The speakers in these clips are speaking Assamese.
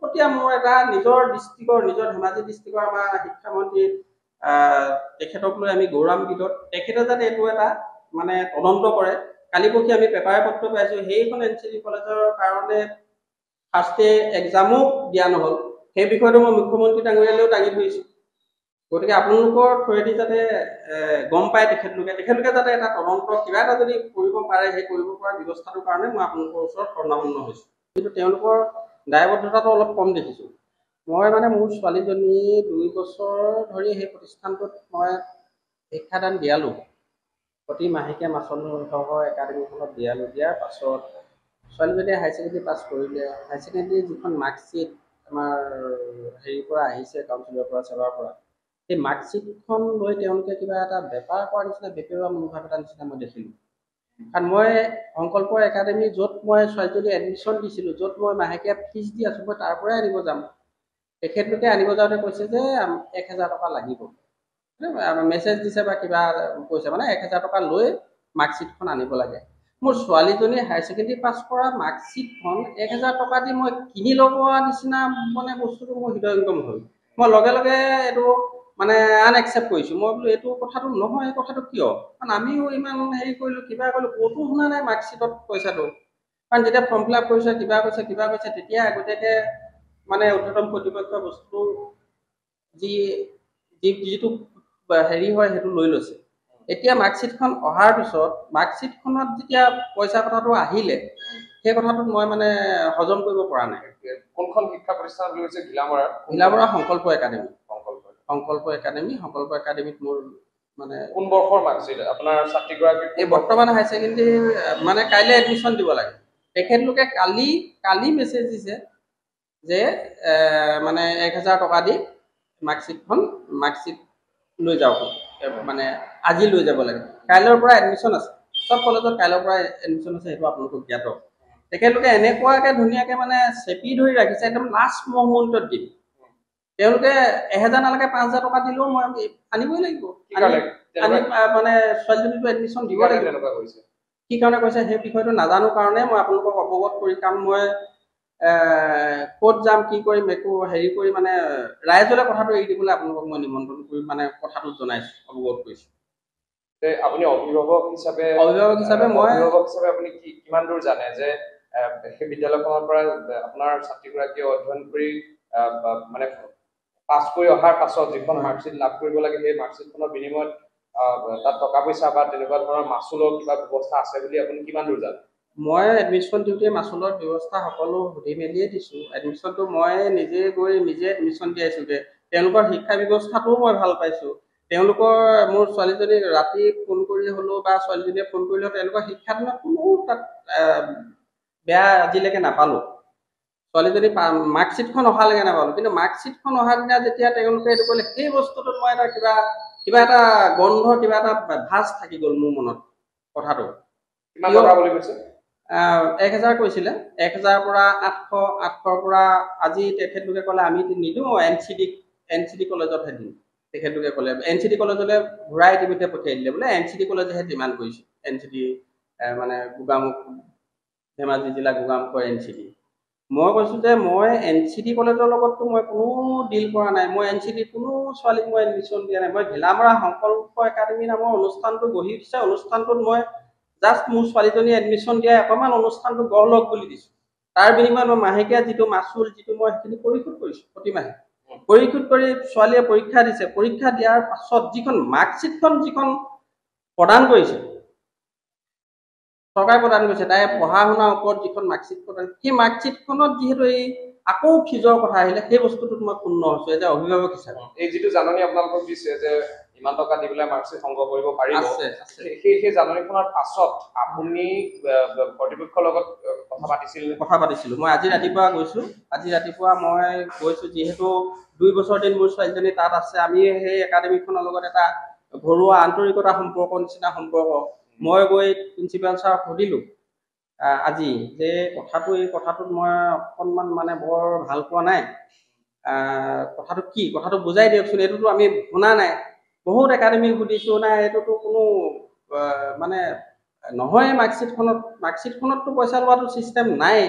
এতিয়া মোৰ এটা নিজৰ ডিষ্ট্ৰিক্টৰ নিজৰ ধেমাজি ডিষ্ট্ৰিক্টৰ আমাৰ শিক্ষামন্ত্ৰী তেখেতক লৈ আমি গৌৰৱান্বিত তেখেতে যাতে এইটো এটা মানে তদন্ত কৰে কালি পৰহি আমি পেপাৰ পত্ৰ পাইছোঁ সেইখন এনচিডি কলেজৰ কাৰণে ফাৰ্ষ্ট ডে এক্সামো দিয়া নহ'ল সেই বিষয়টো মই মুখ্যমন্ত্ৰী ডাঙৰীয়ালৈও দাঙি ধৰিছোঁ গতিকে আপোনালোকৰ থ্ৰুৱেদি যাতে গম পায় তেখেতলোকে যাতে এটা তদন্ত কিবা এটা যদি কৰিব পাৰে সেই কৰিব পৰা ব্যৱস্থাটোৰ কাৰণে মই আপোনালোকৰ ওচৰত শৰণাপন্ন হৈছোঁ কিন্তু তেওঁলোকৰ দায়বদ্ধতাটো অলপ কম দেখিছোঁ মই মানে মোৰ ছোৱালীজনী 2 বছৰ ধৰি সেই প্ৰতিষ্ঠানটোত মই শিক্ষাদান দিয়ালোঁ প্ৰতি মাহেকীয়া মাচুলসহ একাডেমীখনত দিয়াৰ পাছত ছোৱালীজনীয়ে হায়াৰ ছেকেণ্ডেৰী পাছ কৰিলে হায়াৰ ছেকেণ্ডেৰী যিখন মাৰ্কশ্বিট আমাৰ হেৰিৰ পৰা আহিছে কাউন্সিলৰ পৰা সেৱাৰ পৰা সেই মাৰ্কশ্বিটখন লৈ তেওঁলোকে কিবা এটা বেপাৰ কৰাৰ নিচিনা বেপেৰুৱা মনোভাৱ এটা নিচিনা মই দেখিলোঁ কাৰণ মই সংকল্প একাডেমী য'ত মই ছোৱালীজনী এডমিশ্যন দিছিলোঁ য'ত মই মাহেকীয়া ফিজ দি আছোঁ মই তাৰ পৰাই আনিব যাম তেখেতলোকে আনিব যাওঁতে কৈছে যে 1000 টকা লাগিব মেছেজ দিছে বা কিবা কৈছে মানে 1000 টকা লৈ মাৰ্কশ্বিটখন আনিব লাগে মোৰ ছোৱালীজনী হায়াৰ ছেকেণ্ডেৰী পাছ কৰা মাৰ্কশ্বিটখন 1000 টকা দি মই কিনি ল'ব নিচিনা মানে বস্তুটো মোৰ হৃদয়ংগম হ'ল মই লগে লগে এইটো মানে আনএক্সেপ্ট কৰিছোঁ মই বোলো এইটো কথাটো নহয় এই কথাটো কিয় কাৰণ আমিও ইমান হেৰি কৰিলোঁ কিবা কৰিলোঁ ক'তো শুনা নাই মাৰ্কশ্বিটত পইচাটো কাৰণ যেতিয়া ফৰ্ম ফিল আপ কৰিছে কিবা কৈছে তেতিয়া আগতীয়াকৈ মানে ঊৰ্ধ্বতম কৰ্তৃপক্ষৰ বস্তু যিটো হেৰি হয় সেইটো লৈ লৈছে এতিয়া মাৰ্কশ্বিটখন অহাৰ পিছত মাৰ্কশ্বিটখনত যেতিয়া পইচা কথাটো আহিলে সেই কথাটোত মই মানে হজম কৰিব পৰা নাই কোনখন শিক্ষা প্ৰতিষ্ঠান বুলি কৈছে ঘিলামৰা সংকল্প একাডেমীত মোৰ মানে কোন বৰ্ষৰ মাৰ্কশ্বিট আপোনাৰ ছাত্ৰীগৰাকী এই বৰ্তমান হায়াৰ ছেকেণ্ডেৰী মানে কাইলৈ এডমিশ্যন দিব লাগে তেখেতলোকে কালি মেছেজ দিছে যে মানে 1000 টকা দি মাৰ্কশ্বিট লৈ যাওক মানে আজি লৈ যাব লাগে কাইলৈৰ পৰা এডমিশ্যন আছে সব কলেজত কাইলৈৰ পৰা এডমিশ্যন আছে সেইটো আপোনালোকক জ্ঞাত তেখেতলোকে এনেকুৱাকৈ ধুনীয়াকৈ মানে চেপি ধৰি ৰাখিছে একদম লাষ্ট মুহূৰ্তত দিম তেওঁলোকে 1000 নালাগে 5000 টকা দিলেও মই আনিবই লাগিব মানে ছোৱালীজনীটো এডমিশ্যন দিব লাগিব কি কাৰণে কৈছে সেই বিষয়টো নাজানো কাৰণে মই আপোনালোকক অৱগত কৰি কাৰণ মই ক'ত যাম কি কৰিম একো হেৰি কৰি মানে ৰাইজলৈ কথাটো এৰি দিবলৈ আপোনালোকক মই নিমন্ত্ৰণ কৰি মানে কথাটো জনাইছোঁ অৱগত কৰিছোঁ আপুনি অভিভাৱক হিচাপে মই আপুনি কিমান দূৰ জানে যে সেই বিদ্যালয়খনৰ পৰা আপোনাৰ ছাত্ৰীগৰাকীয়ে অধ্যয়ন কৰি মানে পাছ কৰি অহাৰ পাছত যিখন মাৰ্কশ্বিট লাভ কৰিব লাগে সেই মাৰ্কশ্বিটখনৰ বিনিময়ত তাত টকা পইচা বা তেনেকুৱা ধৰণৰ মাচুলৰ কিবা ব্যৱস্থা আছে বুলি আপুনি কিমান দূৰ জানে মই এডমিশ্যন দিওঁতে মাচুলৰ ব্যৱস্থা সকলো সুধি মেলিয়ে দিছোঁ এডমিশ্যনটো মই নিজে গৈ নিজে এডমিশ্যন দিয়াইছোঁগৈ তেওঁলোকৰ শিক্ষা ব্যৱস্থাটোও মই ভাল পাইছোঁ তেওঁলোকৰ মোৰ ছোৱালীজনীক ৰাতি ফোন কৰি হ'লেও বা ছোৱালীজনীয়ে ফোন কৰিলেও তেওঁলোকৰ শিক্ষাত কোনো তাত বেয়া আজিলৈকে নাপালোঁ ছোৱালীজনী মাৰ্কশ্বিটখন অহালৈকে নাপালোঁ কিন্তু মাৰ্কশ্বিটখন অহা দিনা যেতিয়া তেওঁলোকে এইটো কৰিলে সেই বস্তুটোত মই এটা কিবা এটা গন্ধ কিবা এটা ভাজ থাকি গ'ল মোৰ মনত কথাটো কিমান টকা বুলি কৈছে 1000 কৈছিলে 1000 পৰা 800 পৰা আজি তেখেতলোকে ক'লে আমি নিদিওঁ এনচিডি কলেজতহে দিম তেখেতলোকে ক'লে এনচিডি কলেজলৈ ঘূৰাই ইতিমধ্যে পঠিয়াই দিলে বোলে এনচিডি কলেজেহে ডিমাণ্ড কৰিছে এনচিডি মানে গোগামুখ ধেমাজি জিলা গোগামুখৰ এনচিডি মই কৈছোঁ যে মই এনচিডি কলেজৰ লগততো মই কোনো ডিল কৰা নাই মই এনচিডিত কোনো ছোৱালীক মই এডমিশ্যন দিয়া নাই মই ঘিলামৰা সংকল্প একাডেমী নামৰ অনুষ্ঠানটো গঢ়ি উঠিছে অনুষ্ঠানটোত মই জাষ্ট মোৰ ছোৱালীজনী এডমিশ্যন দিয়া অকণমান অনুষ্ঠানটো গঢ় লওক বুলি দিছোঁ তাৰ বিনিময়ত মই মাহেকীয়া যিটো মাচুল যিটো মই সেইখিনি পৰিশোধ কৰিছোঁ প্ৰতিমাহে পৰিশোধ কৰি ছোৱালীয়ে পৰীক্ষা দিছে পৰীক্ষা দিয়াৰ পাছত যিখন মাৰ্কশ্বিটখন যিখন প্ৰদান কৰিছে চৰকাৰে প্ৰদান কৰিছে তাই পঢ়া শুনাৰ ওপৰত যিখন মাৰ্কশ্বিট প্ৰদান সেই মাৰ্কশ্বিটখনত যিহেতু এই আকৌ ফিজৰ কথা আহিলে সেই বস্তুটোত মই পূৰ্ণ হৈছোঁ যে অভিভাৱক হিচাপে এই যিটো জাননী আপোনালোকক দিছে যে ইমান টকা দি পেলাই মাৰ্কশ্বিট সংগ্ৰহ কৰিব পাৰিব সেই জাননীখনৰ পাছত আপুনি কৰ্তৃপক্ষৰ লগত কথা পাতিছিলোঁ মই আজি ৰাতিপুৱা মই গৈছোঁ যিহেতু 2 বছৰ দিন মোৰ ছোৱালীজনী তাত আছে আমি সেই একাডেমীখনৰ লগত এটা ঘৰুৱা আন্তৰিকতা সম্পৰ্ক নিচিনা সম্পৰ্ক মই গৈ প্ৰিন্সিপাল ছাৰক সুধিলোঁ আজি যে এই কথাটোত মই অকণমান মানে বৰ ভাল পোৱা নাই কথাটো কি কথাটো বুজাই দিয়কচোন এইটোতো আমি শুনা নাই বহুত একাডেমী সুধিছোঁ নাই এইটোতো কোনো মানে নহয় মাৰ্কশ্বিটখনততো পইচা লোৱাটো ছিষ্টেম নাই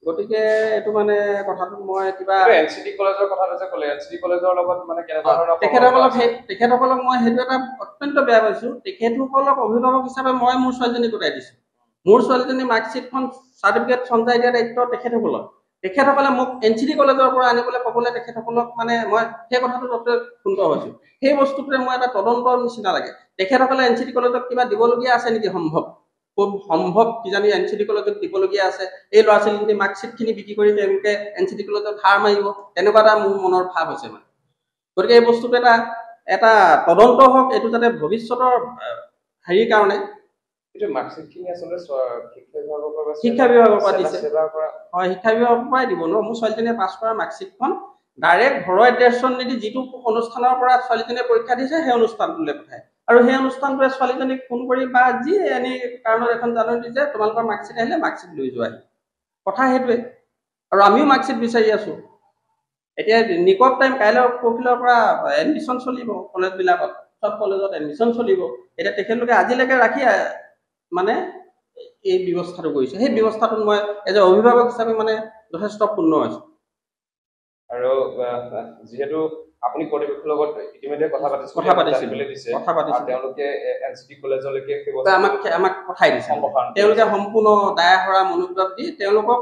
গতিকে এইটো মানে কথাটো মই কিবা এনচিডি কলেজৰ কথাটো যে ক'লে এনচিডি কলেজৰ লগত মানে কেনেকুৱা ধৰণৰ তেখেতসকলক মই সেইটো এটা অত্যন্ত বেয়া পাইছো তেখেতসকলক অভিভাৱক হিচাপে মই মোৰ ছোৱালীজনীক গোটাই দিছো মোৰ ছোৱালীজনী মাৰ্কশ্বিটখন চাৰ্টিফিকেট সঞ্চাই দিয়া দায়িত্ব তেখেতসকলে মোক এনচিডি কলেজৰ পৰা আনিবলৈ ক'বলৈ তেখেতসকলক মানে মই সেই কথাটো যথেষ্ট সুন্দৰ হৈছো সেই বস্তুটোৱে মই এটা তদন্তৰ নিচিনা লাগে তেখেতসকলে এনচিডি কলেজত কিবা দিবলগীয়া আছে নেকি খুব সম্ভৱ কিজানি এনচিডি কলেজত দিবলগীয়া আছে এই ল'ৰা ছোৱালীখিনি মাৰ্কশ্বিটখিনি বিক্ৰী কৰি তেওঁলোকে এনচিডি কলেজত ধাৰ মাৰিব তেনেকুৱা এটা মোৰ মনৰ ভাৱ হৈছে মানে গতিকে এই বস্তুটো এটা তদন্ত হওক এইটো যাতে ভৱিষ্যতৰ হেৰিৰ কাৰণে শিক্ষা বিভাগৰ পৰা দিছে হয় শিক্ষা বিভাগৰ পৰাই দিব ন মোৰ ছোৱালীজনীয়ে পাছ কৰা মাৰ্কশ্বিটখন ডাইৰেক্ট ঘৰৰ এড্ৰেছখন নিদি যিটো অনুষ্ঠানৰ পৰা ছোৱালীজনীয়ে পৰীক্ষা দিছে সেই অনুষ্ঠানটোলৈ পঠায় আৰু সেই অনুষ্ঠানটোৱে ছোৱালীজনীক ফোন কৰি বা যি এনে কাৰণত এখন জাননী দিছে তোমালোকৰ মাৰ্কশ্বিট আহিলে মাৰ্কশ্বিট লৈ যোৱাহি কথা সেইটোৱে আৰু আমিও মাৰ্কশ্বিট বিচাৰি আছো এতিয়া নিকট টাইম কাইলৈ পৰহিলৰ পৰা এডমিশ্যন চলিব কলেজবিলাকত চব কলেজত এডমিশ্যন চলিব এতিয়া তেখেতলোকে আজিলৈকে ৰাখি মানে এই ব্যৱস্থাটো কৰিছে সেই ব্যৱস্থাটোত মই এজ এ অভিভাৱক হিচাপে মানে যথেষ্ট পূৰ্ণ হৈছো আৰু যেহেতু আপুনি কৰ্তৃপক্ষৰ লগত ইতিমধ্যে কথা পাতিছে তেওঁলোকে এনচিডি কলেজলৈকে আমাক পঠাই দিছে তেওঁলোকে সম্পূৰ্ণ দায়া হৰা মনোভাৱ দি তেওঁলোকক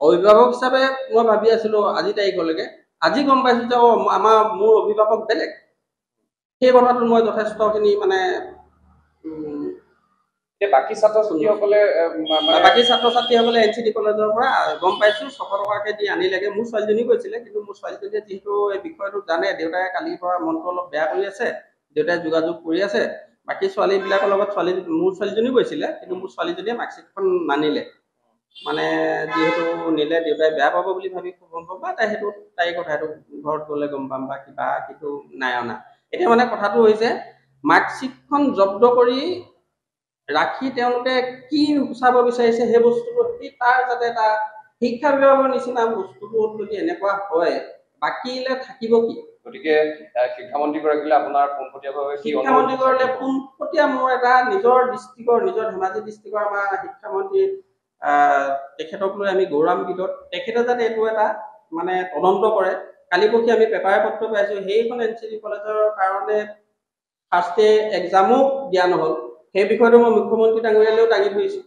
অভিভাৱক হিচাপে মই ভাবি আছিলো আজি তাৰিখলৈকে আজি গম পাইছো যে মোৰ অভিভাৱক বেলেগ সেই কথাটো মই যথেষ্টখিনি মানে বাকী ছাত্ৰ ছাত্ৰীসকলে এনচিডি কলেজৰ পৰা গম পাইছো 600 টকাকে দি আনিলেগে মোৰ ছোৱালীজনী কৈছিলে কিন্তু মোৰ ছোৱালীজনীয়ে যিহেতু এই বিষয়টো জানে দেউতাই কালিৰ পৰা মনটো অলপ বেয়া কৰি আছে দেউতাই যোগাযোগ কৰি আছে বাকী ছোৱালীবিলাকৰ লগত মোৰ ছোৱালীজনী কৈছিলে কিন্তু মোৰ ছোৱালীজনীয়ে মাৰ্কশ্বিটখন নানিলে মানে যিহেতু নিলে দেউতাই বেয়া পাব বুলি ভাবি সম্ভৱ বা তাই কথা সেইটো ঘৰত গ'লে গম পাম বা কিবা কিন্তু নাই অনা এতিয়া মানে কথাটো হৈছে মাৰ্কশ্বিটখন জব্দ কৰি ৰাখি তেওঁলোকে কি চাব বিচাৰিছে সেই বস্তুটো তাৰ যাতে এটা শিক্ষা বিভাগৰ নিচিনা বস্তুটো যদি এনেকুৱা হয় বাকীলে থাকিব কি গতিকে শিক্ষামন্ত্ৰীগৰাকীলে আপোনাৰ পোনপটীয়া মোৰ এটা নিজৰ ধেমাজি ডিষ্ট্ৰিক্টৰ আমাৰ শিক্ষামন্ত্ৰী তেখেতক লৈ আমি গৌৰৱান্বিত তেখেতে যাতে এইটো এটা মানে তদন্ত কৰে কালি পৰহি আমি পেপাৰ পত্ৰ পাইছো সেইখন এনচিডি কলেজৰ কাৰণে ফাৰ্ষ্ট ডে এক্সামো দিয়া নহ'ল সেই বিষয়টো মই মুখ্যমন্ত্ৰী ডাঙৰীয়ালৈও দাঙি ধৰিছো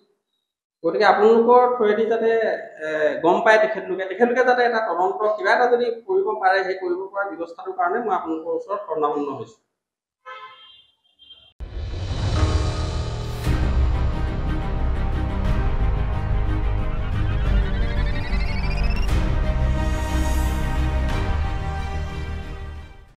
গতিকে আপোনালোকৰ থ্ৰুৱেদি যাতে গম পায় তেখেতলোকে যাতে এটা তদন্ত কিবা এটা যদি কৰিব পাৰে সেই কৰিব পৰা ব্যৱস্থাটোৰ কাৰণে মই আপোনালোকৰ ওচৰত শৰণাপন্ন হৈছো